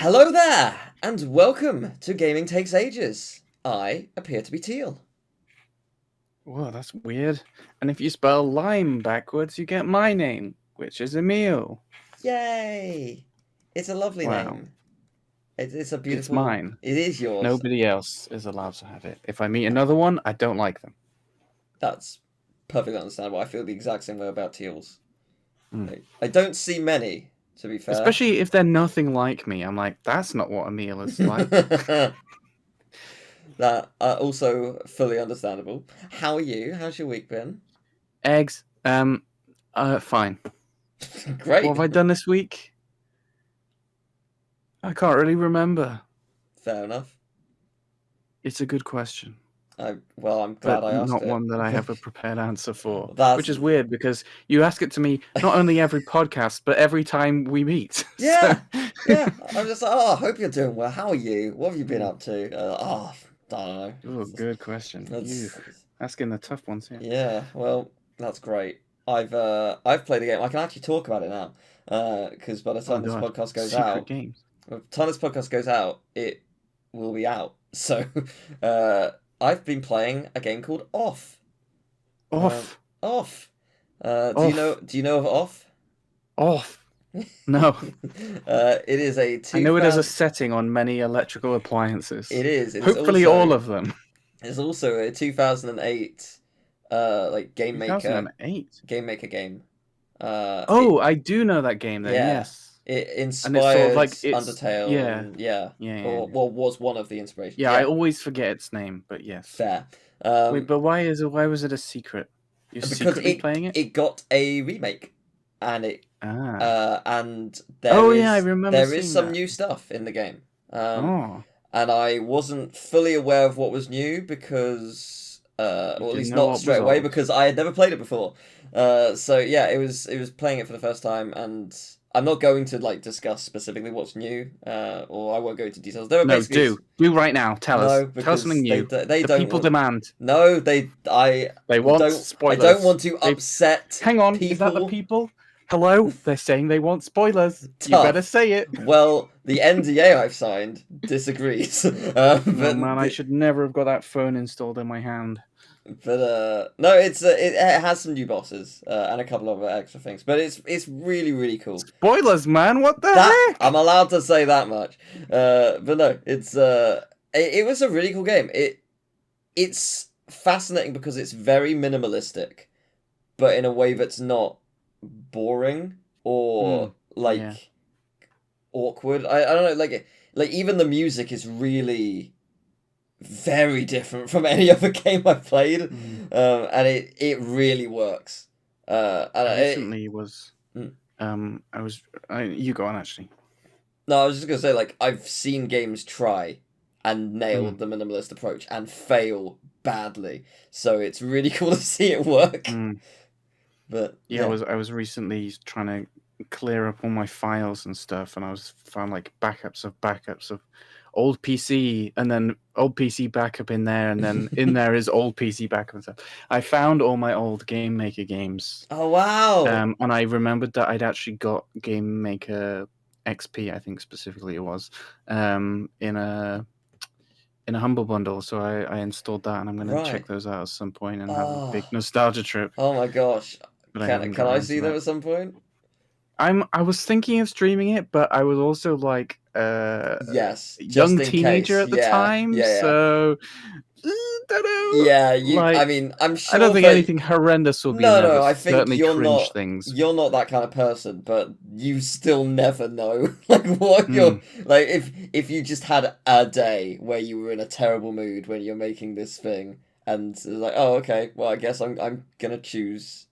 Hello there, and welcome to Gaming Takes Ages. I appear to be Teal. Whoa, that's weird. And if you spell lime backwards, you get my name, which is Emil. Yay! It's a lovely Wow. name. It's a It's beautiful... mine. It is yours. Nobody else is allowed to have it. If I meet another one, I don't like them. That's perfectly understandable. I feel the exact same way about Teals. Mm. I don't see many, to be fair. Especially if they're nothing like me. I'm like, that's not what Emil is like. That also fully understandable. How are you? How's your week been? Eggs. Fine. Great. What have I done this week? I can't really remember. Fair enough. It's a good question. I'm glad But I asked not it. one that I have a prepared answer for. That's... Which is weird because you ask it to me not only every podcast, but every time we meet. Yeah, yeah. I'm just like, I hope you're doing well. How are you? What have you been up to? I don't know. Oh, good question. You asking the tough ones here. Yeah, well, that's great. I've played the game. I can actually talk about it now. Because by the time this podcast goes Secret out, games. by the time this podcast goes out, it will be out. So, I've been playing a game called Off. Off. Off. Do you know of Off? Off. No. It is a... I know it as a setting on many electrical appliances. It is. Hopefully also, all of them. It's also a 2008 game maker. 2008? Game maker game. I do know that game then, yes. It inspired Undertale. Yeah. Or was one of the inspirations. Yeah, I always forget its name, but yes. Fair. Wait, but why was it a secret? You're secretly playing it? It got a remake. And and I remember there is some new stuff in the game. And I wasn't fully aware of what was new because, or at least not straight away, because I had never played it before. So yeah, it was playing it for the first time, and I'm not going to discuss specifically what's new, or I won't go into details. There are do right now. Tell us something new. They don't people demand. No, they want spoilers. I don't want to upset. Hang on, people. Is that the people? Hello, they're saying they want spoilers. Tough. You better say it. Well, the NDA I've signed disagrees. But man, I should never have got that phone installed in my hand. But no, it has some new bosses and a couple of extra things. But it's really, really cool. Spoilers, man! What the heck? I'm allowed to say that much. But no, it was a really cool game. It's fascinating because it's very minimalistic, but in a way that's not boring or awkward. I don't know, like even the music is really very different from any other game I've played, and it really works. You go on actually. No, I was just gonna say, I've seen games try and nail the minimalist approach and fail badly, so it's really cool to see it work. But I was recently trying to clear up all my files and stuff, and I found backups of old PC, and then old PC backup in there, and then in there is old PC backup and stuff. I found all my old Game Maker games. Oh wow! And I remembered that I'd actually got Game Maker XP, I think specifically it was, in a Humble Bundle, so I installed that, and I'm going to check those out at some point and have a big nostalgia trip. Oh my gosh! Can I see them at some point? I was thinking of streaming it, but I was also yes, young teenager at the time, so don't know. Yeah, I mean, I'm sure. I don't think anything horrendous will be there. No, I think certainly cringe things. You're not that kind of person, but you still never know what you're if you just had a day where you were in a terrible mood when you're making this thing, and it's oh okay, well I guess I'm gonna choose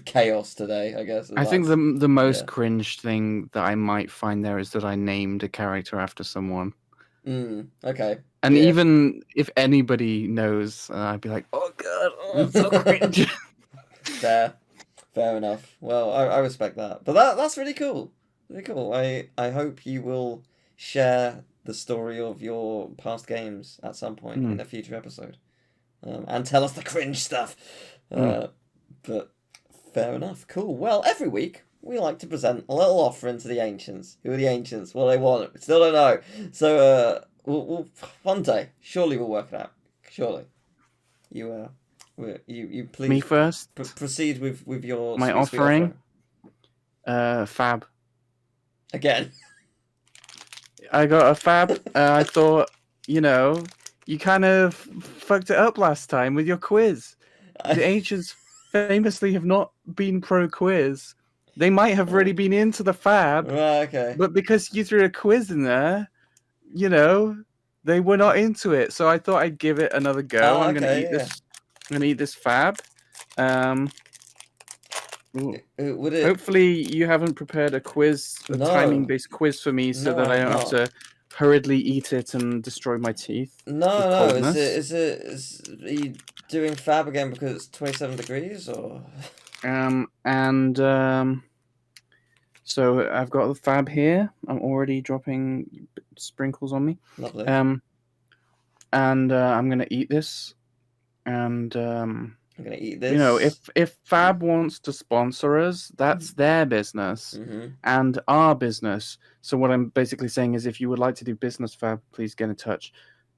chaos today, I guess. I think the most cringe thing that I might find there is that I named a character after someone. Okay. And even if anybody knows, I'd be like, oh god, it's so cringe. Fair enough. Well, I respect that. But that's really cool. Really cool. I hope you will share the story of your past games at some point in a future episode. And tell us the cringe stuff. But fair enough. Cool. Well, every week we like to present a little offering to the ancients. Who are the ancients? What do they want? We still don't know. So, we'll one day, surely we'll work it out. Surely. You please. Me first. Proceed with your my sweet offering. Fab. Again. I got a fab. I thought, you kind of fucked it up last time with your quiz. The ancients famously have not been pro quiz. They might have really been into the fab. Okay. But because you threw a quiz in there, they were not into it. So I thought I'd give it another go. I'm gonna eat this. I'm gonna eat this fab. Hopefully you haven't prepared a timing-based quiz for me, so that I don't have to hurriedly eat it and destroy my teeth. No. Are you doing fab again because it's 27 degrees, or? So I've got the fab here. I'm already dropping sprinkles on me. Lovely. And I'm gonna eat this, and I'm gonna eat this. If Fab wants to sponsor us, that's their business and our business. So what I'm basically saying is, if you would like to do business, Fab, please get in touch.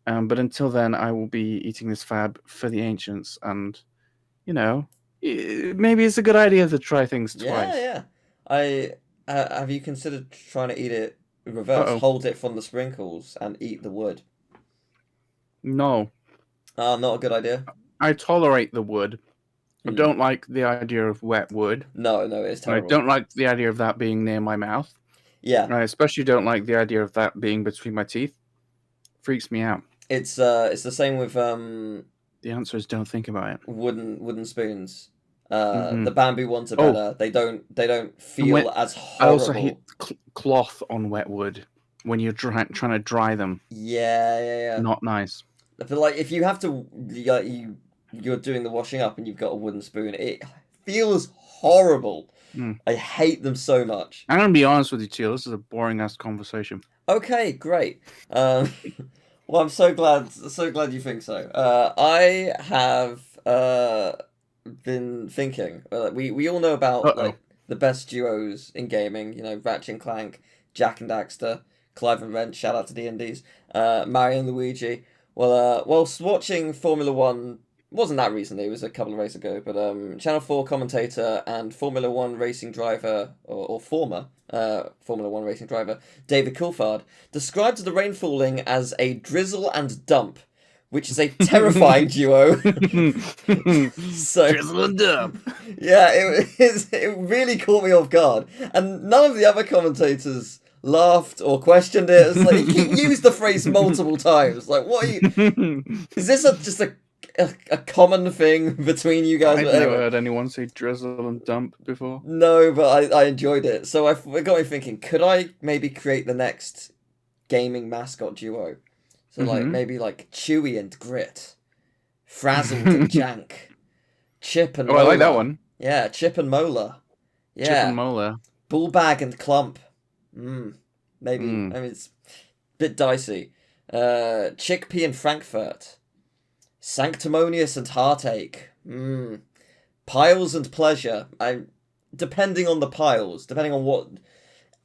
But until then, I will be eating this Fab for the ancients, and maybe it's a good idea to try things twice. Yeah. Have you considered trying to eat it reverse? Hold it from the sprinkles and eat the wood. No. Not a good idea. I tolerate the wood. I don't like the idea of wet wood. No, it's terrible. I don't like the idea of that being near my mouth. Yeah. I especially don't like the idea of that being between my teeth. Freaks me out. It's the same with The answer is don't think about it. Wooden spoons. The bamboo ones are better. They don't feel as horrible. I also hate cloth on wet wood when you're trying to dry them. Yeah. Not nice. But like, if you have to, you're doing the washing up and you've got a wooden spoon, it feels horrible. I hate them so much. I'm gonna be honest with you, Teal. This is a boring ass conversation. Okay, great. Well, I'm so glad you think so. I have been thinking. We all know about like the best duos in gaming. Ratchet and Clank, Jak and Daxter, Clive and Wrench. Shout out to D&D's. Mario and Luigi. Well, whilst watching Formula 1, wasn't that recently, it was a couple of races ago, but Channel 4 commentator and Formula 1 racing driver, or former Formula 1 racing driver, David Coulthard, described the rain falling as a drizzle and dump, which is a terrifying duo. So, drizzle and dump. Yeah, it really caught me off guard. And none of the other commentators laughed or questioned it. It's like, he used the phrase multiple times. Like, what are you... Is this just a common thing between you guys? I've never heard anyone say drizzle and dump before. No, but I enjoyed it. So it got me thinking, could I maybe create the next gaming mascot duo? So maybe like Chewy and Grit, Frazzled and Jank, Chip and Mola. I like that one. Yeah, Chip and Mola. Yeah. Chip and Mola. Bullbag and Clump. Maybe. I mean, it's a bit dicey. Chickpea and Frankfurt. Sanctimonious and Heartache. Piles and Pleasure. Depending on the piles, depending on what...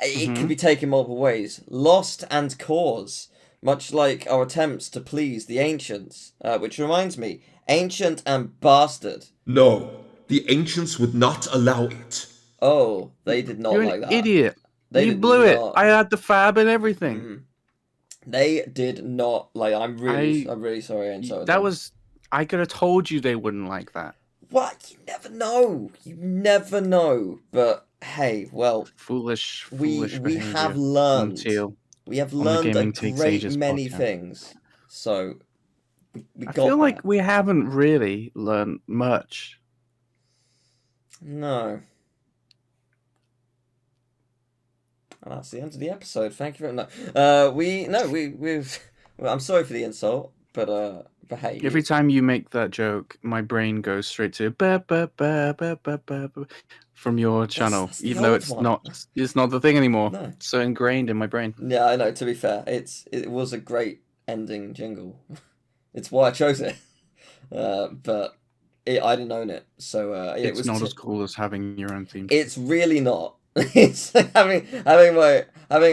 It could be taken multiple ways. Lost and Cause. Much like our attempts to please the ancients. Which reminds me, Ancient and Bastard. No, the ancients would not allow it. Oh, they did not like that. You're an idiot. You blew it. I had the fab and everything. They did not like. I'm really sorry. I could have told you they wouldn't like that. What? You never know. You never know. But hey, well, foolish. We have learned. We have learned a great many things. So I feel like we haven't really learned much. No. And that's the end of the episode. Thank you very much. I'm sorry for the insult, but hey. Every time you make that joke, my brain goes straight to ba ba ba ba ba ba from your channel, even though it's not the thing anymore. No. It's so ingrained in my brain. Yeah, I know. To be fair, it was a great ending jingle. It's why I chose it. I didn't own it, so it's not as cool as having your own theme. It's really not. It's like having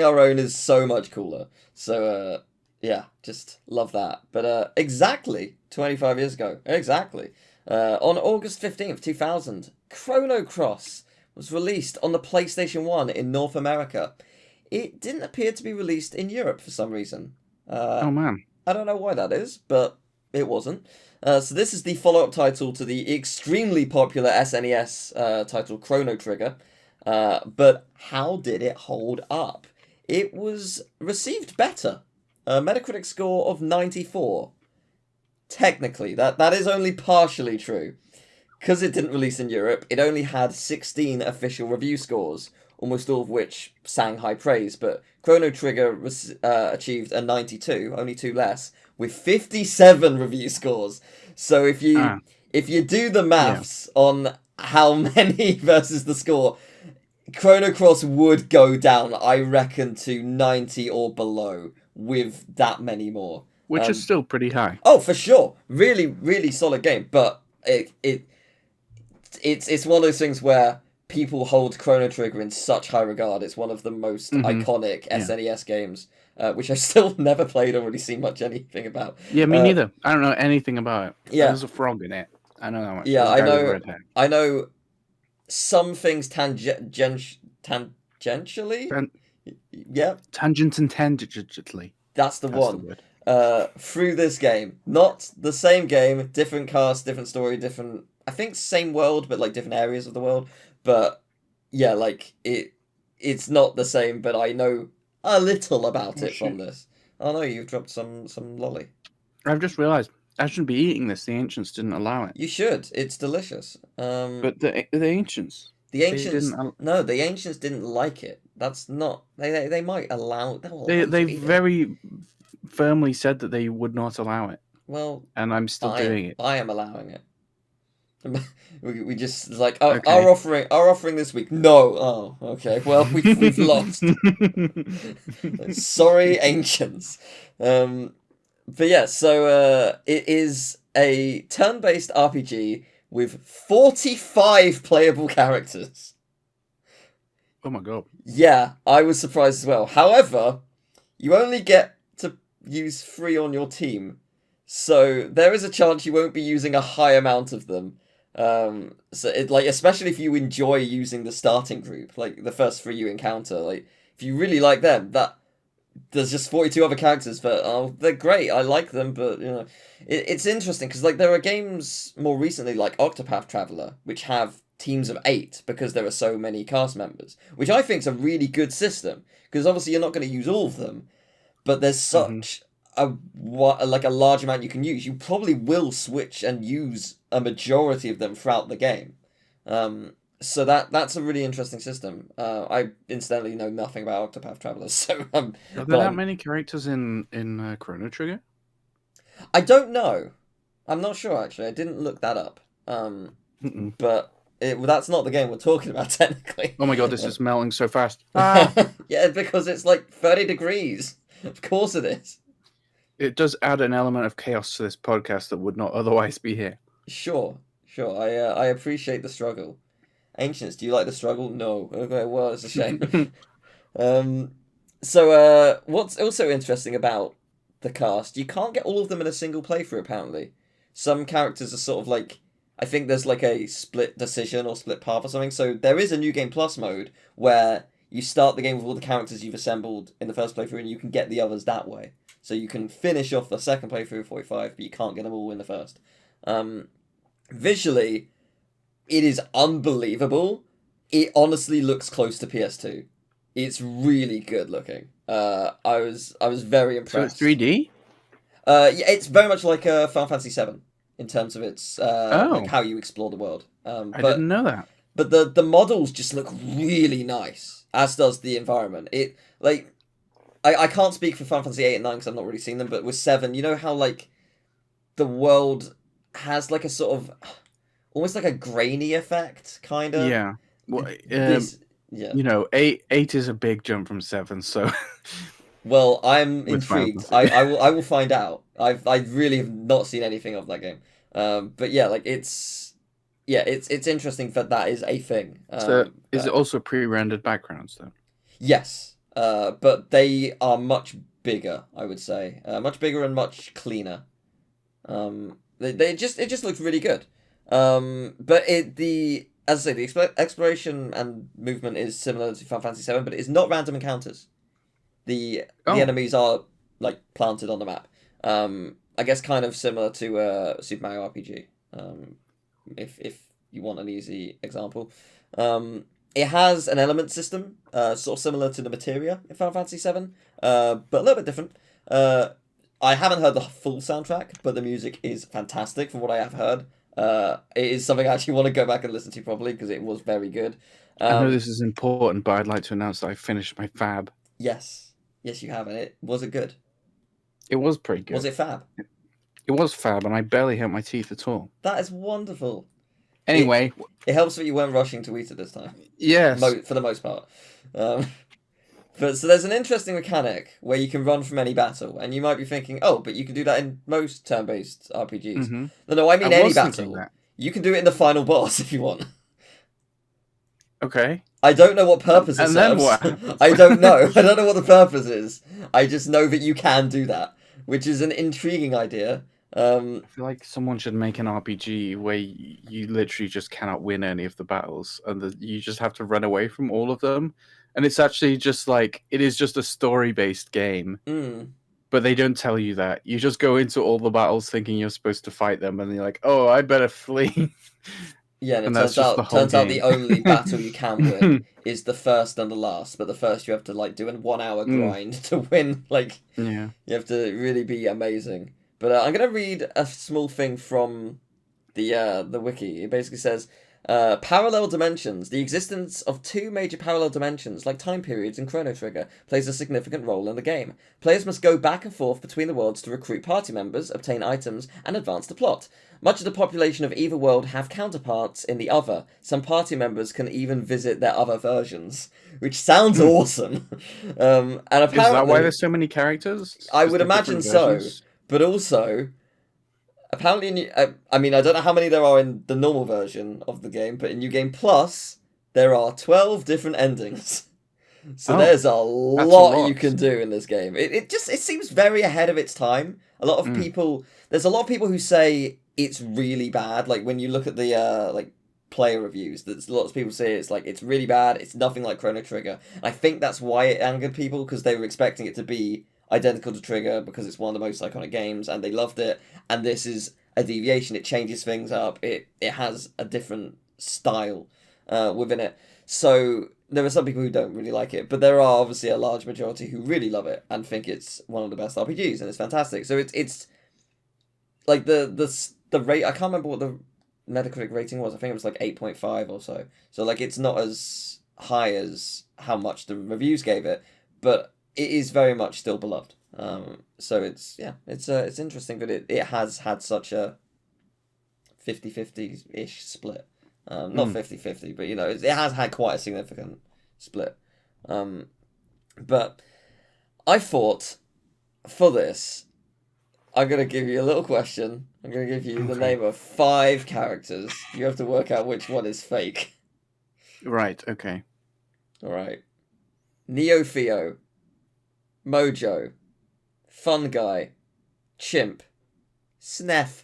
our own is so much cooler. So yeah, just love that. But exactly 25 years ago, exactly on August 15th, 2000, Chrono Cross was released on the PlayStation 1 in North America. It didn't appear to be released in Europe for some reason. Oh man, I don't know why that is, but it wasn't. So this is the follow-up title to the extremely popular SNES title Chrono Trigger. But how did it hold up? It was received better. A Metacritic score of 94. Technically, that is only partially true. Because it didn't release in Europe, it only had 16 official review scores, almost all of which sang high praise, but Chrono Trigger achieved a 92, only 2 less, with 57 review scores. So if you do the maths on how many versus the score, Chrono Cross would go down, I reckon, to 90 or below with that many more. Which is still pretty high. Oh, for sure. Really, really solid game, but it's one of those things where people hold Chrono Trigger in such high regard. It's one of the most iconic SNES games, which I've still never played or really seen much anything about. Yeah, me neither. I don't know anything about it. Yeah. There's a frog in it. I know that much. Yeah, I know some things tangentially. Yeah. Tangent and tangentially. That's the one. Through this game. Not the same game, different cast, different story, different... I think same world, but like different areas of the world. But yeah, like it's not the same, but I know a little about it from this. Oh no, you've dropped some lolly. I've just realised I shouldn't be eating this. The ancients didn't allow it. You should. It's delicious. But the ancients. The ancients. No, the ancients didn't like it. That's not. They might allow. They very firmly said that they would not allow it. Well, and I'm still doing it. I am allowing it. We just like okay. our offering this week. No, oh, okay. Well, we've lost. Sorry, ancients. But yeah, so it is a turn-based RPG with 45 playable characters. Oh my god. Yeah, I was surprised as well. However, you only get to use 3 on your team, so there is a chance you won't be using a high amount of them. So it like especially if you enjoy using the starting group, like the first 3 you encounter, like if you really like them, that there's just 42 other characters, but they're great. I like them, but you know, it's interesting because like there are games more recently like Octopath Traveler which have teams of 8 because there are so many cast members, which I think is a really good system because obviously you're not going to use all of them, but there's such a large amount you can use. You probably will switch and use a majority of them throughout the game. So that's a really interesting system. I incidentally know nothing about Octopath Traveler, so are there that many characters in Chrono Trigger? I don't know. I'm not sure actually. I didn't look that up. But that's not the game we're talking about technically. Oh my god, this is melting so fast. Yeah, because it's like 30 degrees. Of course it is. It does add an element of chaos to this podcast that would not otherwise be here. Sure. I appreciate the struggle. Ancients, do you like the struggle? No. Okay, well, it's a shame. So what's also interesting about the cast, you can't get all of them in a single playthrough, apparently. Some characters are sort of like, I think there's like a split decision or split path or something, so there is a New Game Plus mode where you start the game with all the characters you've assembled in the first playthrough and you can get the others that way. So you can finish off the second playthrough of 45, but you can't get them all in the first. Visually, it is unbelievable. It honestly looks close to PS2. It's really good looking. I was very impressed. So it's 3D? Yeah, it's very much like Final Fantasy VII in terms of its like how you explore the world. I didn't know that. But the models just look really nice, as does the environment. It like I can't speak for Final Fantasy 8 and 9 because I've not really seen them, but with 7, you know how like the world has like a sort of almost like a grainy effect, kind of. Yeah. Well, you know, 8 is a big jump from 7, so. Well, I'm intrigued. I will find out. I really have not seen anything of that game. But yeah, like it's yeah, it's interesting that is a thing. So is it also pre-rendered backgrounds though? Yes, but they are much bigger. I would say much bigger and much cleaner. It just looks really good. But as I say, the exploration and movement is similar to Final Fantasy VII, but it's not random encounters. The enemies are like planted on the map. I guess kind of similar to Super Mario RPG. If you want an easy example, it has an element system, sort of similar to the materia in Final Fantasy VII, but a little bit different. I haven't heard the full soundtrack, but the music is fantastic from what I have heard. It is something I actually want to go back and listen to properly because it was very good. I know this is important, but I'd like to announce that I finished my fab. Yes, you have, and was it good? It was pretty good. Was it fab? It was fab, and I barely hit my teeth at all. That is wonderful. Anyway, it helps that you weren't rushing to eat it this time. Yes, for the most part. But so there's an interesting mechanic where you can run from any battle, and you might be thinking, oh, but you can do that in most turn-based RPGs. Mm-hmm. No, I mean any battle. You can do it in the final boss if you want. Okay. I don't know what purpose it serves. Then what? I don't know. I don't know what the purpose is. I just know that you can do that, which is an intriguing idea. I feel like someone should make an RPG where you literally just cannot win any of the battles, and you just have to run away from all of them. And it's actually just like, it is just a story-based game. But they don't tell you that. You just go into all the battles thinking you're supposed to fight them, and you're like, oh, I better flee. Yeah, and it turns out the only battle you can win is the first and the last. But the first you have to like do a 1 hour grind to win. Like, yeah, you have to really be amazing. But I'm gonna read a small thing from the wiki. It basically says, parallel dimensions. The existence of two major parallel dimensions, like time periods and Chrono Trigger, plays a significant role in the game. Players must go back and forth between the worlds to recruit party members, obtain items, and advance the plot. Much of the population of either world have counterparts in the other. Some party members can even visit their other versions, which sounds awesome. And apparently, is that why there's so many characters? I would imagine so. But also, apparently, I mean, I don't know how many there are in the normal version of the game, but in New Game Plus, there are 12 different endings. So there's a lot you can do in this game. It seems very ahead of its time. There's a lot of people who say it's really bad. Like, when you look at the, like, player reviews, there's lots of people say it's really bad, it's nothing like Chrono Trigger. I think that's why it angered people, because they were expecting it to be identical to Trigger because it's one of the most iconic games and they loved it, and this is a deviation. It changes things up. It has a different style within it. So there are some people who don't really like it, but there are obviously a large majority who really love it and think it's one of the best RPGs and it's fantastic. So it's like the rate, I can't remember what the Metacritic rating was. I think it was like 8.5 or so. So like it's not as high as how much the reviews gave it, but it is very much still beloved. So it's interesting that it has had such a 50-50-ish split. Not 50-50, but it has had quite a significant split. But I thought for this, I'm going to give you a little question. I'm going to give you the name of 5 characters. You have to work out which one is fake. Right, okay. Alright. Neo Theo, Mojo, Fun Guy, Chimp, Snef.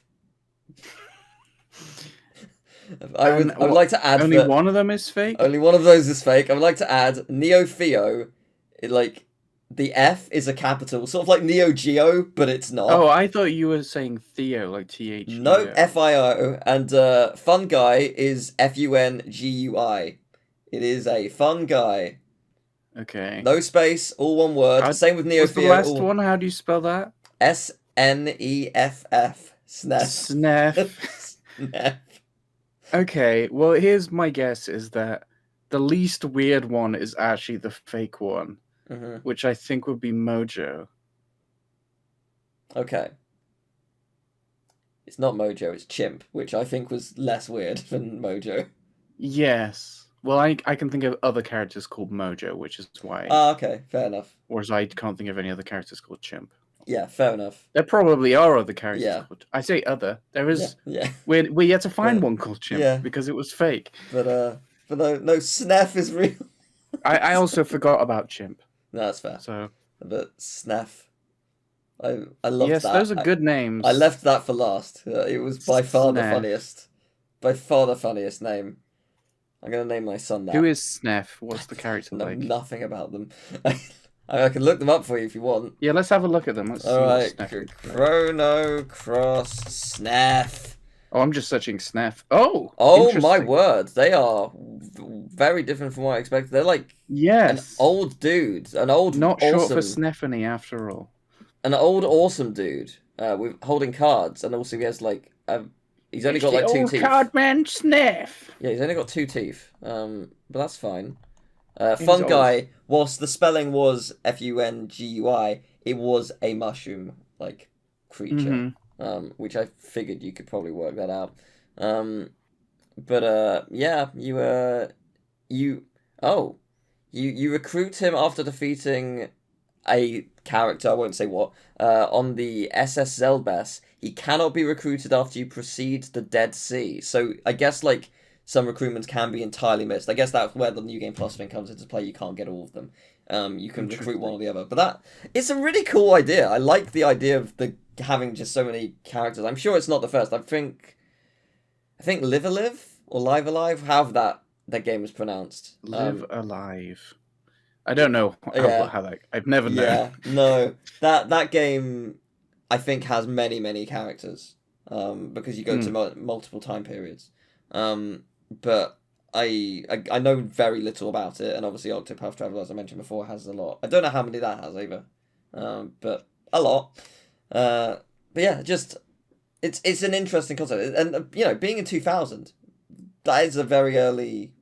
I would like to add only one of them is fake? Only one of those is fake. I would like to add Neo Theo, like the F is a capital, sort of like Neo Geo, but it's not. Oh, I thought you were saying Theo, like TH. No, FIO, and Fun Guy is FUNGUI. It is a fun guy. Okay. No space, all one word. Same with Neo Theo. What's the last one? How do you spell that? SNEFF. Snef. Snef. Okay, well, here's my guess is that the least weird one is actually the fake one, which I think would be Mojo. Okay. It's not Mojo, it's Chimp, which I think was less weird than Mojo. Yes. Well, I can think of other characters called Mojo, which is why... okay, fair enough. Whereas I can't think of any other characters called Chimp. Yeah, fair enough. There probably are other characters Yeah. called. I say other. There is. Yeah. We yet to find one called Chimp yeah. because it was fake. But no, Snef is real. I also forgot about Chimp. No, that's fair. So, but Snef, I loved yes, that. those are good names. I left that for last. It was by far the Snef. funniest. By far the funniest name. I'm gonna name my son that. Who is Snef? What's the character know like? Nothing about them. I can look them up for you if you want. Yeah, let's have a look at them. Let's see Alright, what Snef is. Chrono Cross Snef. Oh, I'm just searching Snef. Oh, my word, they are very different from what I expected. They're like an old dude, an old not awesome, short for Snephanie after all. An old awesome dude with holding cards, and also he has like he's only got like 2 teeth. Card man Snef. Yeah, he's only got 2 teeth. But that's fine. Fun guy. Whilst the spelling was Fungui, it was a mushroom like creature. Which I figured you could probably work that out. But yeah, you recruit him after defeating a character, I won't say what, on the SS Zelbes. He cannot be recruited after you proceed the Dead Sea. So I guess like some recruitments can be entirely missed. I guess that's where the New Game Plus thing comes into play. You can't get all of them. You can recruit one or the other. But it's a really cool idea. I like the idea of having just so many characters. I'm sure it's not the first. I think Live Alive or Live Alive, however that game is pronounced. Live Alive. I don't know how that. I've never known. Yeah, no. That game, I think, has many characters. Because you go to multiple time periods. But I know very little about it, and obviously Octopath Traveler, as I mentioned before, has a lot. I don't know how many that has either, but a lot. But yeah, just it's an interesting concept, and being in 2000, that is a very early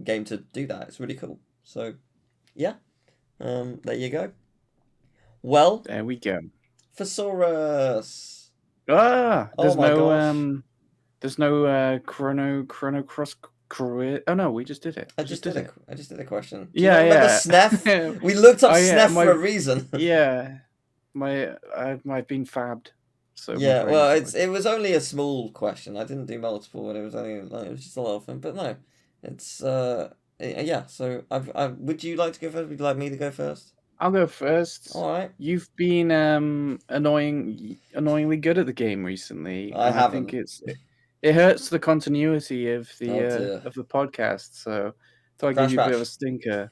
game to do that. It's really cool. So yeah, there you go. Well, there we go. Thesaurus. There's no Chrono Cross. Oh no, we just did it. I just did a question. Do you remember Snef? We looked up Snef for a reason. Yeah, I've been fabbed. So yeah, well, it was only a small question. I didn't do multiple, and it was just a lot of them. But no, it's yeah. So would you like to go first? Would you like me to go first? I'll go first. All right. You've been annoyingly good at the game recently. I haven't. I think it hurts the continuity of the podcast. So I give you a bit of a stinker.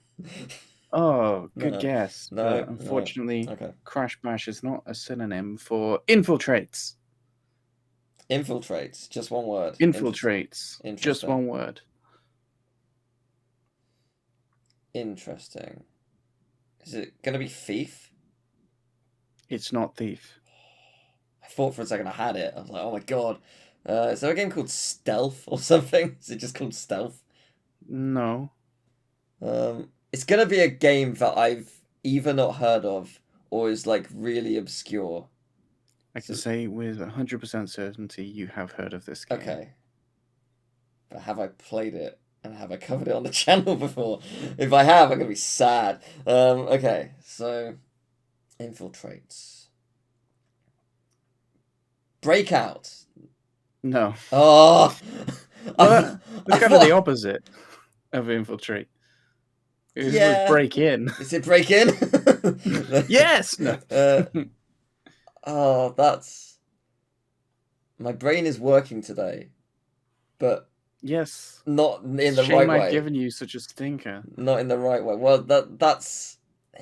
Oh, good guess. No, but unfortunately, Crash Bash is not a synonym for infiltrates. Infiltrates, just one word. Infiltrates, just one word. Interesting. Is it going to be thief? It's not thief. I thought for a second I had it. I was like, oh my god. Is there a game called Stealth or something? Is it just called Stealth? No. It's going to be a game that I've either not heard of or is like really obscure. I can say with 100% certainty you have heard of this game. Okay. But have I played it? And have I covered it on the channel before? If I have, I'm going to be sad. Okay, so... Infiltrates. Breakout. No. Oh! Well, it's kind of the opposite of infiltrate. It was break in. Is it break in? Yes! No. Oh, that's... My brain is working today. But... Yes. Not in the right way. I've given you such a stinker. Not in the right way. Well, that's...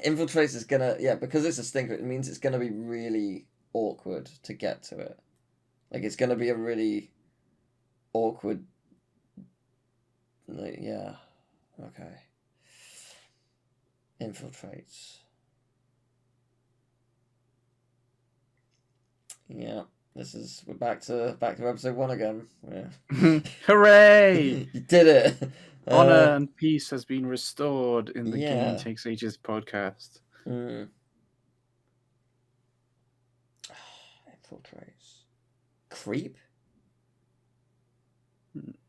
Infiltrates is gonna... Yeah, because it's a stinker, it means it's gonna be really awkward to get to it. Like, it's gonna be a really awkward... Like, yeah. Okay. Infiltrates. Yeah. We're back to episode 1 again. Yeah. Hooray! You did it! Honor and peace has been restored in the Game Takes Ages podcast. Infiltrates. Creep?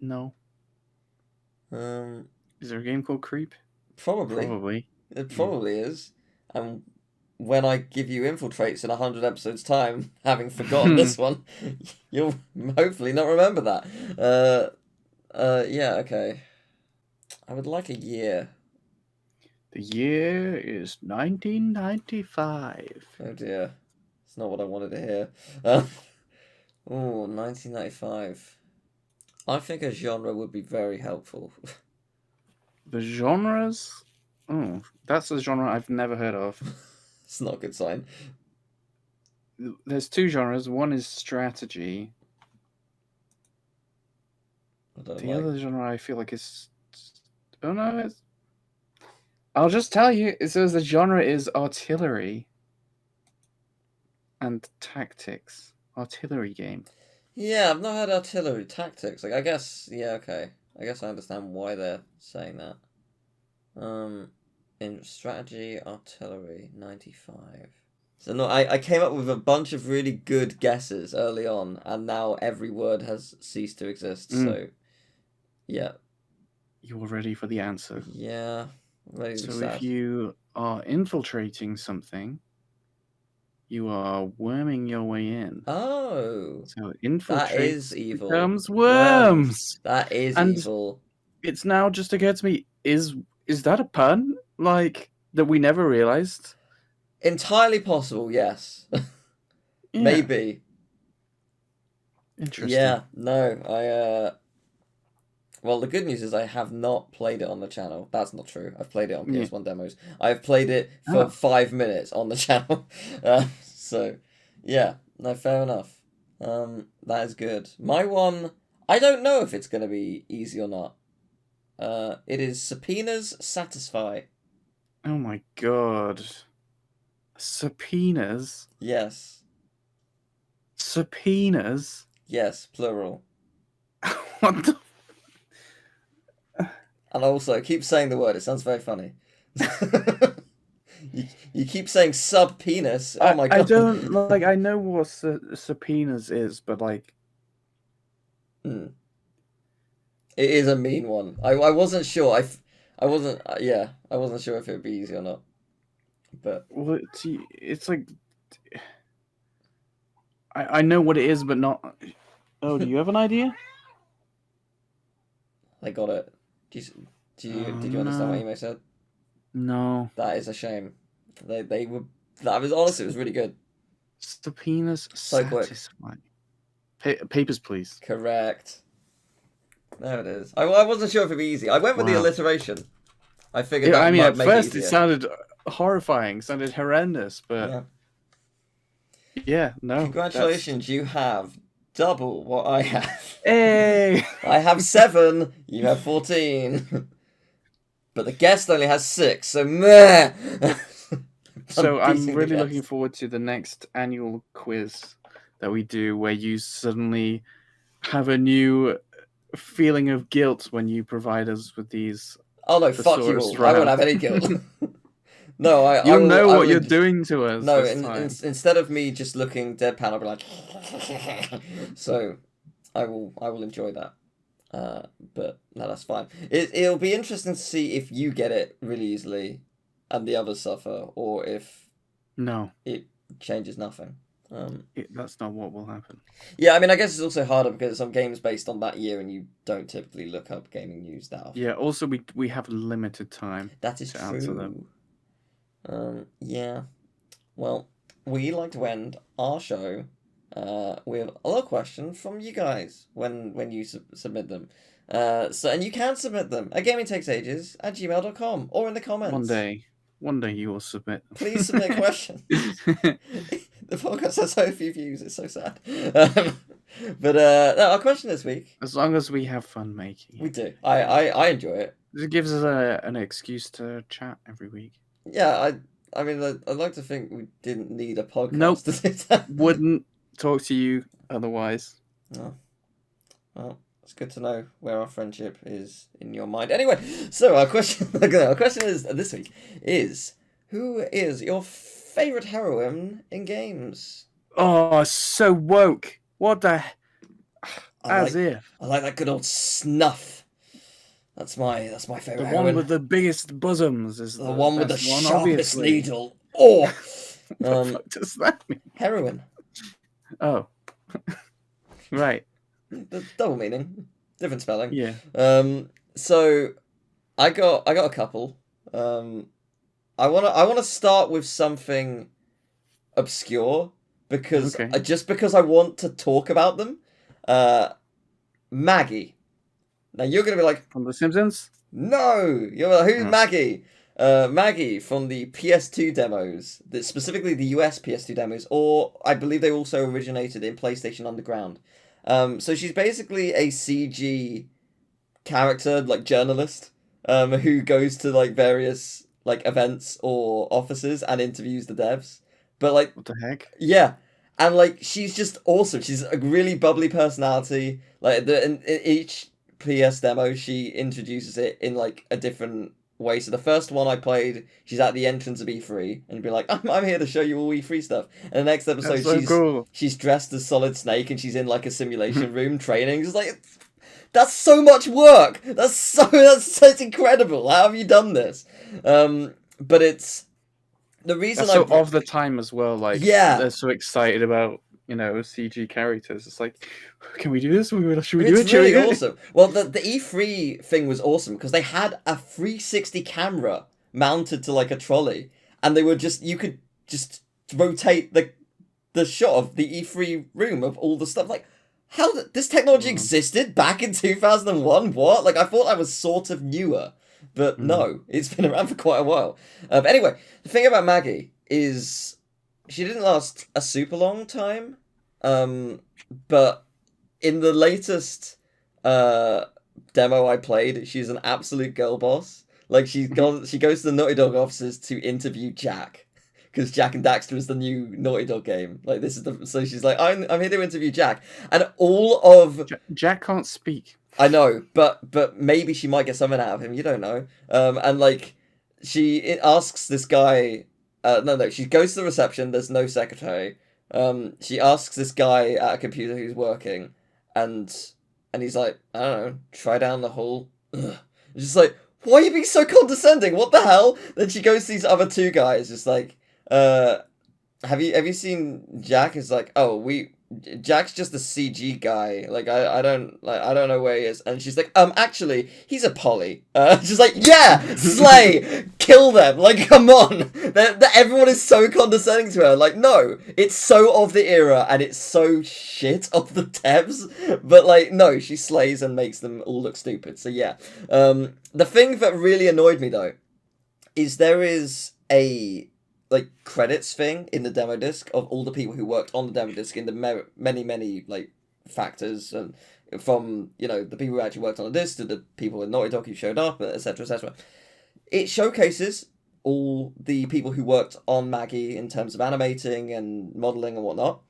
No. Is there a game called Creep? Probably. Probably. It probably is. when I give you infiltrates in 100 episodes time, having forgotten this one, you'll hopefully not remember that. Yeah, okay. I would like a year. The year is 1995. Oh dear. It's not what I wanted to hear. 1995. I think a genre would be very helpful. The genres? Oh, that's a genre I've never heard of. It's not a good sign. There's two genres. One is strategy. The other genre I feel like is... Oh no, I'll just tell you. It says the genre is artillery and tactics. Artillery game. Yeah, I've not heard artillery tactics. Like, I guess, yeah, okay. I guess I understand why they're saying that. In strategy, artillery, 95. So no, I came up with a bunch of really good guesses early on, and now every word has ceased to exist. So, yeah. You're ready for the answer. Yeah. Ready to be so sad. If you are infiltrating something, you are worming your way in. Oh. So infiltrate that is evil. becomes worms. That is and evil. It's now just occurred to me, is that a pun? Like, that we never realized? Entirely possible, yes. Yeah. Maybe. Interesting. Yeah, no, well, the good news is I have not played it on the channel. That's not true. I've played it on PS1 demos. I've played it for 5 minutes on the channel. So, yeah, no, fair enough. That is good. My one, I don't know if it's going to be easy or not. It is Subpoenas Satisfy. Oh my god. Subpoenas? Yes. Subpoenas? Yes, plural. What the... And also, keep saying the word. It sounds very funny. you keep saying sub-penis. Oh my god. I don't, like, I know what subpoenas is, but, like... It is a mean one. I wasn't sure. I wasn't sure if it would be easy or not. But... Well, it's like... I know what it is, but not... Oh, do you have an idea? I got it. Did you understand what Emo said? No. That is a shame. They were... That was, honestly, it was really good. Subpoenas So satisfy. Papers, please. Correct. There it is. I wasn't sure if it'd be easy. I went with the alliteration. I figured that might make it at first easier. it sounded horrifying, sounded horrendous, but yeah, no. Congratulations, you have double what I have. Hey! I have 7, you have 14. But the guest only has 6, so meh! So I'm really looking forward to the next annual quiz that we do, where you suddenly have a new feeling of guilt when you provide us with these. Oh no, fuck you all. I won't have any guilt. No, You'll know what you're doing to us. No, instead of me just looking deadpan, I'll be like... So, I will enjoy that. But no, that's fine. It'll be interesting to see if you get it really easily and the others suffer, or if it changes nothing. That's not what will happen. Yeah, I mean, I guess it's also harder because some games based on that year, and you don't typically look up gaming news that often. Yeah. Also, we have limited time. That is to answer them. Yeah. Well, we like to end our show with a lot of questions from you guys when you submit them. And you can submit them at gamingtakesages@gmail.com or in the comments. One day you will submit. Please submit questions. The podcast has so few views, it's so sad. But our question this week... As long as we have fun making it. We do. I enjoy it. It gives us an excuse to chat every week. Yeah, I mean, I'd like to think we didn't need a podcast nope. to do that. Wouldn't talk to you otherwise. No. Well, it's good to know where our friendship is in your mind. Anyway, so our question is this week is, who is your favourite heroine in games? Oh, so woke. What the... As if. I like that good old snuff. That's my favourite heroine. The one with the biggest bosoms is the one with the sharpest obviously. needle. Oh! What the fuck does that mean? Heroine. Oh. Right. The double meaning. Different spelling. Yeah. So I got a couple. I wanna start with something obscure because because I want to talk about them. Maggie. Now you're gonna be like, from The Simpsons? No, you're like, who's Maggie? Maggie from the PS2 demos, specifically the US PS2 demos, or I believe they also originated in PlayStation Underground. So she's basically a CG character, like journalist, who goes to like various like events or offices and interviews the devs. But like, what the heck? Yeah, and like she's just awesome. She's a really bubbly personality. Like in each PS demo, she introduces it in like a different way. So the first one I played, she's at the entrance of E3 and be like, I'm here to show you all E3 stuff. And the next episode, she's dressed as Solid Snake and she's in like a simulation room training. Just like, that's so much work. That's incredible. How have you done this? But it's the reason that's so of the time as well. Like, they're so excited about CG characters. It's like, can we do this? Should we do it? It's really awesome. Well, the E3 thing was awesome because they had a 360 camera mounted to like a trolley, and they were you could just rotate the shot of the E3 room of all the stuff. Like, how this technology existed back in 2001? What? Like, I thought I was sort of newer, but no, it's been around for quite a while. But anyway, the thing about Maggie is she didn't last a super long time. But in the latest demo I played, she's an absolute girl boss. Like she goes to the Naughty Dog offices to interview Jack, because Jack and Daxter is the new Naughty Dog game. Like this is so she's like, I'm here to interview Jack, and all of Jack can't speak. I know, but maybe she might get something out of him. You don't know. And like she asks this guy. She goes to the reception. There's no secretary. She asks this guy at a computer who's working, and he's like, I don't know, try down the hall. Ugh. It's just like, why are you being so condescending? What the hell? Then she goes to these other two guys, just like, have you seen Jack? It's like, Jack's just a CG guy. Like I don't know where he is. And she's like, actually, he's a poly. She's like, yeah, slay, kill them. Like, come on. Everyone is so condescending to her. Like, no, it's so of the era and it's so shit of the devs. But like, no, she slays and makes them all look stupid. So yeah. The thing that really annoyed me though is there is a like credits thing in the demo disc of all the people who worked on the demo disc in the many like factors, and from the people who actually worked on the disc to the people in Naughty Dog who showed up, etc. etc. It showcases all the people who worked on Maggie in terms of animating and modeling and whatnot.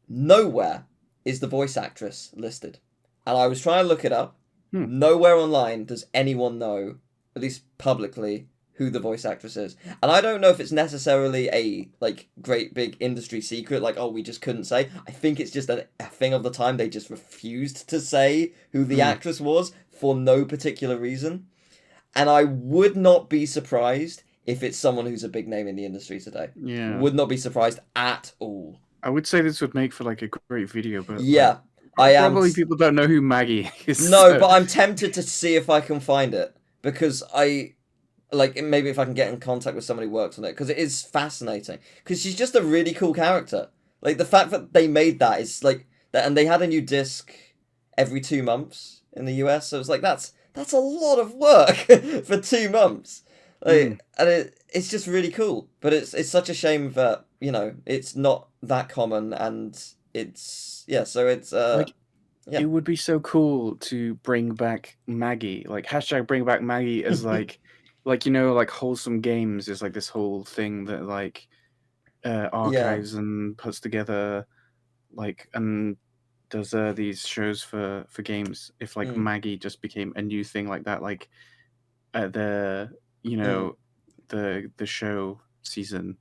Nowhere is the voice actress listed, and I was trying to look it up. Nowhere online does anyone know, at least publicly, who the voice actress is. And I don't know if it's necessarily a like great big industry secret, like, we just couldn't say. I think it's just a thing of the time. They just refused to say who the actress was for no particular reason. And I would not be surprised if it's someone who's a big name in the industry today. Yeah. Would not be surprised at all. I would say this would make for like a great video, but yeah. Probably people don't know who Maggie is. No, but I'm tempted to see if I can find it, because maybe if I can get in contact with somebody who works on it, because it is fascinating. Because she's just a really cool character. Like, the fact that they made that is like that, and they had a new disc every 2 months in the US, so it's like that's a lot of work for 2 months. Like, and it's just really cool. But it's such a shame that it's not that common, and it's so it's It would be so cool to bring back Maggie, like hashtag bring back Maggie as like like Wholesome Games is like this whole thing that like archives and puts together like and does these shows for games. If like Maggie just became a new thing like that, like the the show season,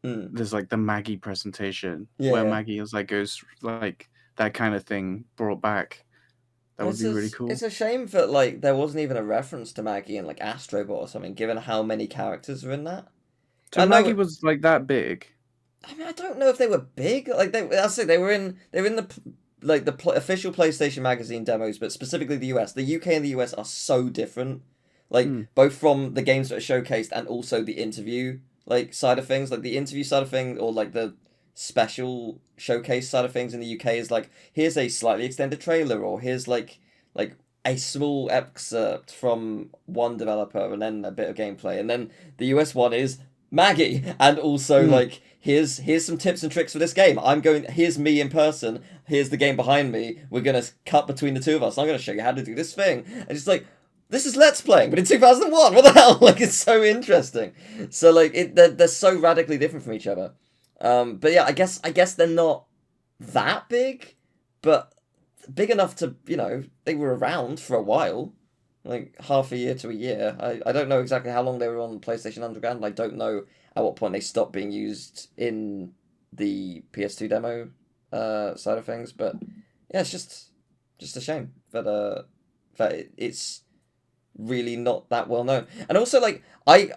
there's like the Maggie presentation where Maggie is like goes like that kind of thing brought back. That would be really cool. It's a shame that like there wasn't even a reference to Maggie in like Astro Bot or something, given how many characters are in that. So Maggie was like that big. I mean, I don't know if they were big. Like I say, they were in the official PlayStation Magazine demos, but specifically the US. The UK and the US are so different. Like both from the games that are showcased and also the interview side of things. Like the interview side of things, or like the special showcase side of things in the UK is like, here's a slightly extended trailer, or here's like a small excerpt from one developer and then a bit of gameplay, and then the US one is Maggie, and also like here's some tips and tricks for this game. Here's me in person, here's the game behind me, we're gonna cut between the two of us, I'm gonna show you how to do this thing. And it's like, this is Let's Playing, but in 2001, what the hell? Like, it's so interesting. So like they're so radically different from each other. But yeah, I guess they're not that big, but big enough to, they were around for a while. Like half a year to a year. I don't know exactly how long they were on PlayStation Underground. I don't know at what point they stopped being used in the PS2 demo side of things. But yeah, it's just a shame that it's really not that well known. And also, like,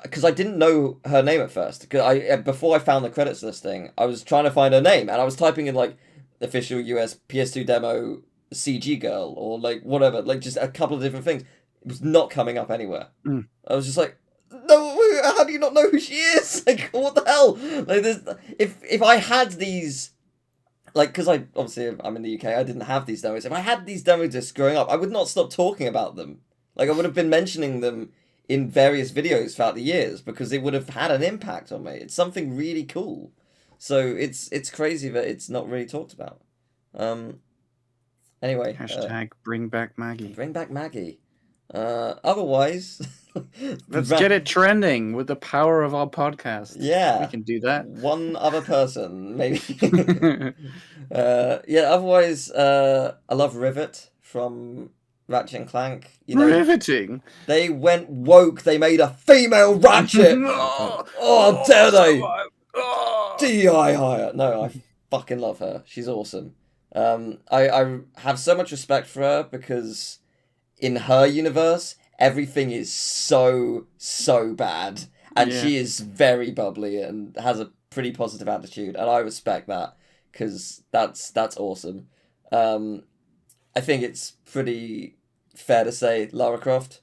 because I didn't know her name at first, because before I found the credits listing, I was trying to find her name, and I was typing in like official US PS2 demo CG girl, or like whatever, like just a couple of different things. It was not coming up anywhere. I was just like, no, how do you not know who she is? Like, what the hell? Like, if I had these, like, because I'm in the UK, I didn't have these demos. If I had these demo discs growing up, I would not stop talking about them. Like, I would have been mentioning them in various videos throughout the years, because it would have had an impact on me. It's something really cool. So it's crazy that it's not really talked about. Anyway. Hashtag bring back Maggie. Bring back Maggie. Otherwise... Let's get it trending with the power of our podcast. Yeah. We can do that. One other person, maybe. Otherwise, I love Rivet from Ratchet and Clank. Riveting. They went woke. They made a female Ratchet. Oh, dare they? D.I. hire. No, I fucking love her. She's awesome. I have so much respect for her, because in her universe, everything is so bad. And she is very bubbly and has a pretty positive attitude. And I respect that, because that's awesome. I think it's pretty fair to say Lara Croft,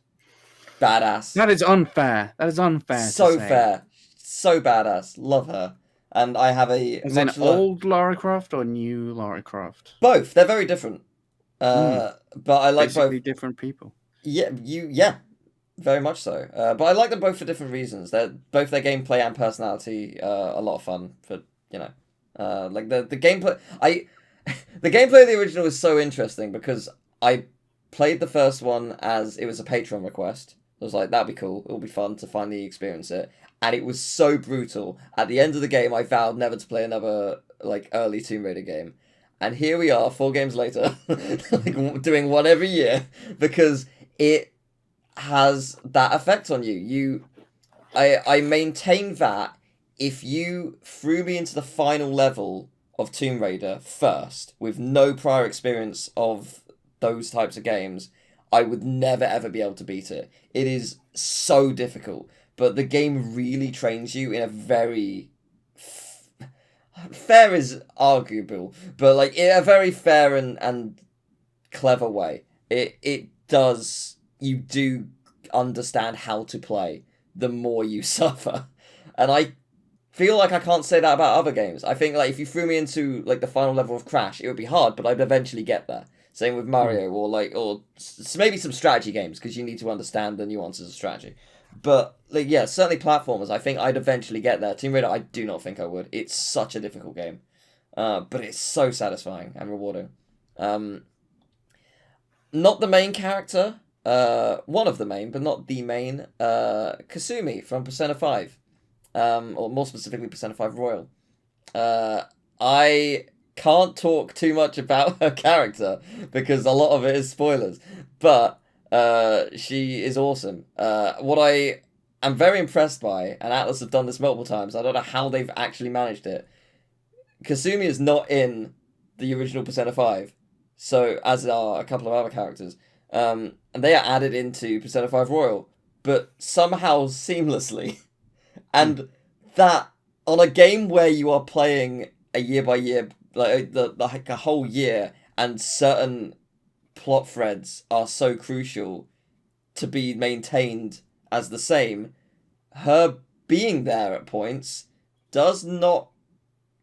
badass. That is unfair. So fair. So badass. Love her. And I have Is it old Lara Croft or new Lara Croft? Both. They're very different. But I like basically both. Different people. Yeah, very much so. But I like them both for different reasons. Both their gameplay and personality are a lot of fun. For like the gameplay. The gameplay of the original is so interesting, because I played the first one as it was a Patreon request. I was like, that'd be cool. It'll be fun to finally experience it. And it was so brutal. At the end of the game, I vowed never to play another like early Tomb Raider game. And here we are, 4 games later, like doing one every year, because it has that effect on you. I maintain that if you threw me into the final level of Tomb Raider first, with no prior experience of those types of games, I would never ever be able to beat it. It is so difficult, but the game really trains you in a very fair is arguable, but like in a very fair and clever way. You do understand how to play the more you suffer. And I feel like I can't say that about other games. I think like if you threw me into like the final level of Crash, it would be hard, but I'd eventually get there. Same with Mario, or maybe some strategy games, because you need to understand the nuances of strategy. But like, yeah, certainly platformers, I think I'd eventually get there. Tomb Raider, I do not think I would. It's such a difficult game, but it's so satisfying and rewarding. Not the main character, one of the main, but not the main. Kasumi from Persona 5, or more specifically Persona 5 Royal. I can't talk too much about her character, because a lot of it is spoilers, but she is awesome. What I am very impressed by, and Atlas have done this multiple times, I don't know how they've actually managed it. Kasumi is not in the original Persona 5, so as are a couple of other characters, and they are added into Persona 5 Royal, but somehow seamlessly. And that on a game where you are playing a year by year, like like a whole year, and certain plot threads are so crucial to be maintained as the same, her being there at points does not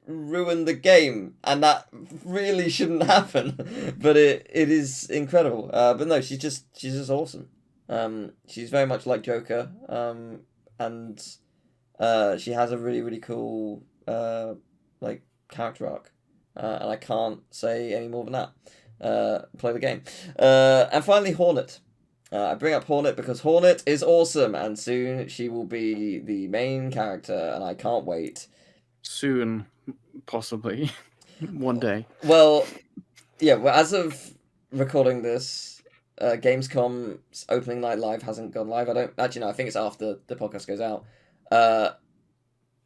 ruin the game, and that really shouldn't happen. But it is incredible. But no, she's just awesome. She's very much like Joker. And she has a really cool like character arc. And I can't say any more than that. Play the game. And finally, Hornet. I bring up Hornet because Hornet is awesome, and soon she will be the main character, and I can't wait. Soon, possibly. One day. Well, yeah, well, as of recording this, Gamescom's opening night live hasn't gone live. I don't actually know. I think it's after the podcast goes out.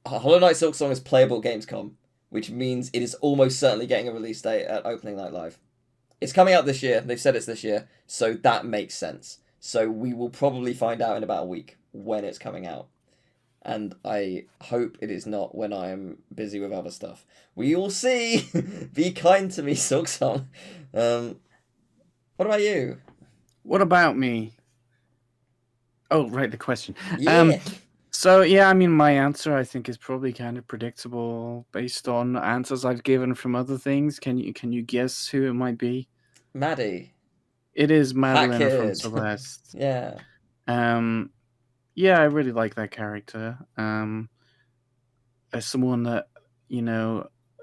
Hollow Knight Silksong is playable at Gamescom, which means it is almost certainly getting a release date at opening night live. It's coming out this year. They've said it's this year, so that makes sense. So we will probably find out in about a week when it's coming out. And I hope it is not when I am busy with other stuff. We will see. Be kind to me, Silksong. What about you? What about me? Oh, right, the question. Yeah. So, yeah, I mean, my answer, I think, is probably kind of predictable based on answers I've given from other things. Can you guess who it might be? Maddie. It is Madeline from Celeste. Yeah. Yeah, I really like that character. As someone that,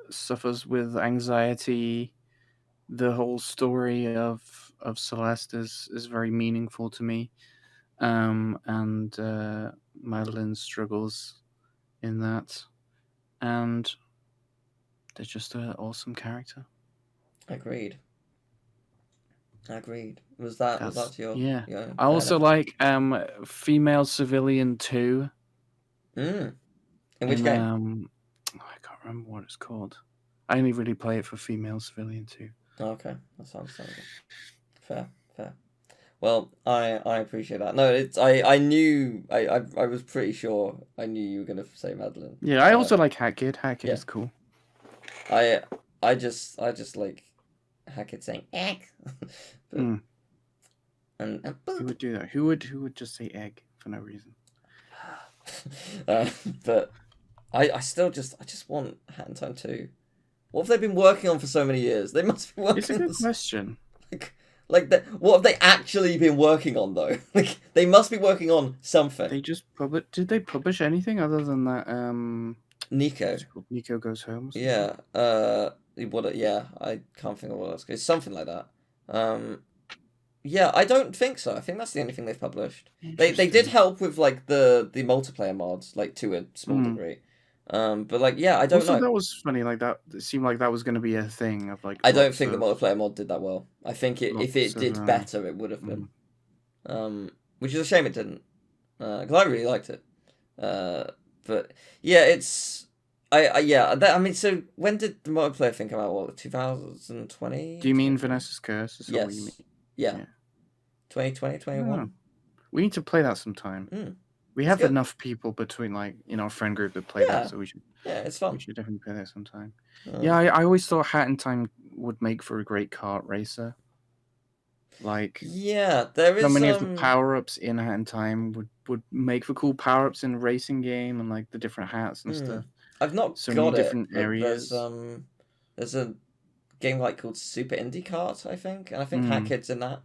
suffers with anxiety, the whole story of Celeste is very meaningful to me. And Madeline's struggles in that. And they're just an awesome character. Agreed. Was that your... Yeah. I also like Female Civilian 2. In which game? I can't remember what it's called. I only really play it for Female Civilian 2. Okay, that sounds good. Fair. Well, I appreciate that. No, it's I knew I was pretty sure I knew you were gonna say Madeline. Yeah, I also like Hackett. Hackett is cool. I just like Hackett saying egg. And who would do that? Who would just say egg for no reason? But I just want Hat in Time 2. What have they been working on for so many years? They must be working. It's a good question. What have they actually been working on though? Like they must be working on something. They just Did they publish anything other than that? Nico. Nico Goes Home. Yeah. Yeah. I can't think of what else. It's something like that. Yeah, I don't think so. I think that's the only thing they've published. They did help with like the multiplayer mods, like to a small degree. But like, yeah, I don't know. That was funny. Like that, it seemed like that was going to be a thing of like. I don't think the multiplayer mod did that well. I think if it did better, it would have been. Which is a shame it didn't. Because I really liked it. But yeah, it's. I mean, so when did the multiplayer thing come out? What, 2020? Do you mean Vanessa's Curse? Is that what you mean? Yeah. 2020, 21. We need to play that sometime. We have enough people between, like, a friend group that play that, so we should. Yeah, it's fun. We should definitely play that sometime. Yeah, I always thought Hat in Time would make for a great kart racer. Like, yeah, there is. So many of the power ups in Hat in Time would make for cool power ups in a racing game and like the different hats and stuff. I've not so got many different areas. There's a game like called Super Indie Kart, I think, and I think Hackett's in that.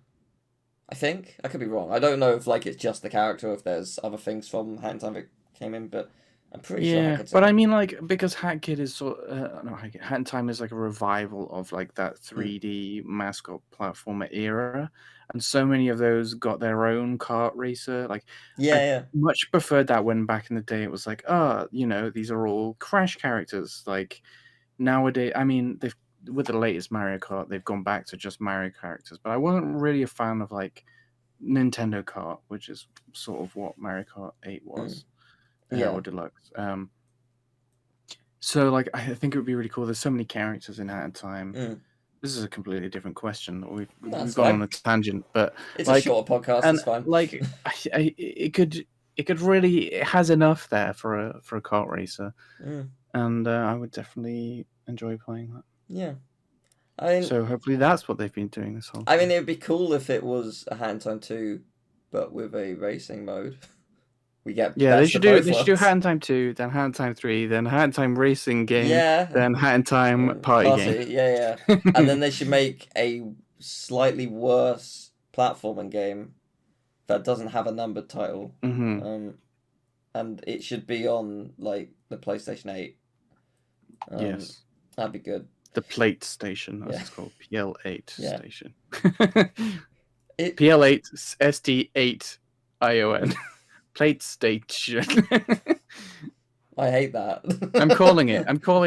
I think I could be wrong. I don't know if like it's just the character, or if there's other things from Hat in Time that came in, but I'm pretty sure. Yeah, but I mean, like, because Hat is Hat in Time is like a revival of like that 3D mascot platformer era, and so many of those got their own kart racer. Like, I much preferred that when back in the day it was like, these are all Crash characters. Like nowadays, I mean, with the latest Mario Kart, they've gone back to just Mario characters. But I wasn't really a fan of like Nintendo Kart, which is sort of what Mario Kart 8 was. Or Deluxe. So like I think it would be really cool. There's so many characters in Hat in Time. This is a completely different question. We've gone on a tangent, but it's like, a short podcast. And it's fine. Like it could it has enough there for a kart racer, Mm. and I would definitely enjoy playing that. Yeah. I mean, so hopefully that's what they've been doing this whole time. I mean, it would be cool if it was a Hat in Time 2, but with a racing mode. We get they should do Hat in worlds. Time 2, then Hat in Time 3, then Hat in Time Racing game, Yeah. then Hat in Time Party game. Yeah. And then they should make a slightly worse platforming game that doesn't have a numbered title. Mm-hmm. And it should be on like the PlayStation 8. Yes. That'd be good. The Plate Station, as it's called. PL8 Station. PL8 ST8 ION. Plate Station. I hate that. I'm calling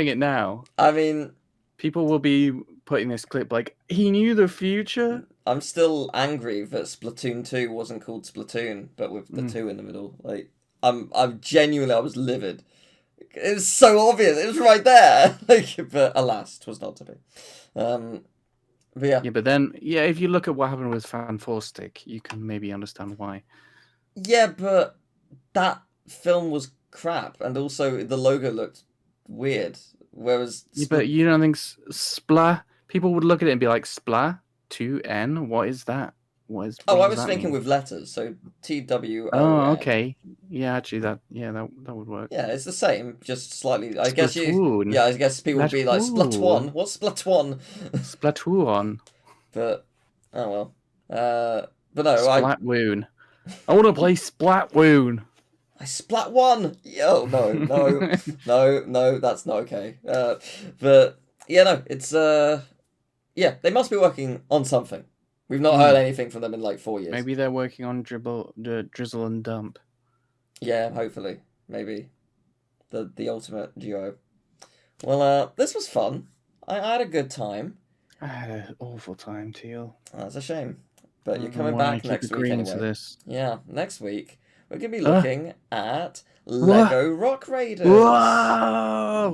it now. I mean, people will be putting this clip like, he knew the future. I'm still angry that Splatoon 2 wasn't called Splatoon, but with the 2 in the middle. Like, I'm genuinely, I was livid. It was so obvious. It was right there. But alas, 'twas not to be. But yeah. Yeah, but then, if you look at what happened with Fan 4 Stick, you can maybe understand why. Yeah, but that film was crap, and also the logo looked weird. Whereas, but you don't think Splat? People would look at it and be like, Splat 2N. What is that? What is? I was thinking with letters, so TWO. Oh, okay. Yeah, actually, that would work. Yeah, it's the same, just slightly. I guess people would be like Splatoon. What's Splatoon? Splatoon. But oh well. But no, Splatwoon. I want to play Splatwoon. I splat one. Yo, no, that's not okay. But yeah, no, it's they must be working on something. We've not heard anything from them in like 4 years. Maybe they're working on Drizzle and Dump. Yeah, hopefully. Maybe. The ultimate duo. Well, this was fun. I had a good time. I had an awful time, Teal. That's a shame. But you're coming back next week anyway. To this. Yeah, next week we're going to be looking at Lego Rock Raiders. Whoa!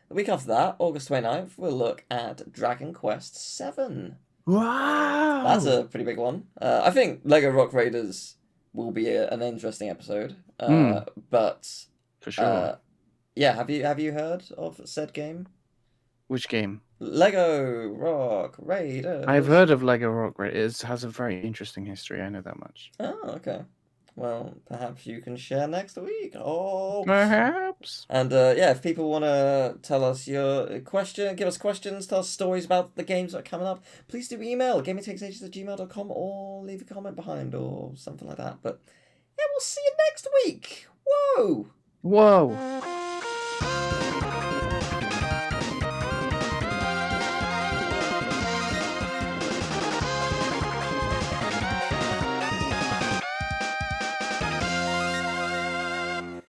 The week after that, August 29th, we'll look at Dragon Quest VII. Wow! That's a pretty big one. I think Lego Rock Raiders will be an interesting episode. But for sure. Have you heard of said game? Which game? Lego Rock Raiders. I've heard of Lego Rock Raiders. It has a very interesting history. I know that much. Oh, okay. Well, perhaps you can share next week. Oh, perhaps. And if people want to tell us your question, give us questions, tell us stories about the games that are coming up, please do email gamingtakesages@gmail.com or leave a comment behind or something like that. But yeah, we'll see you next week. Whoa.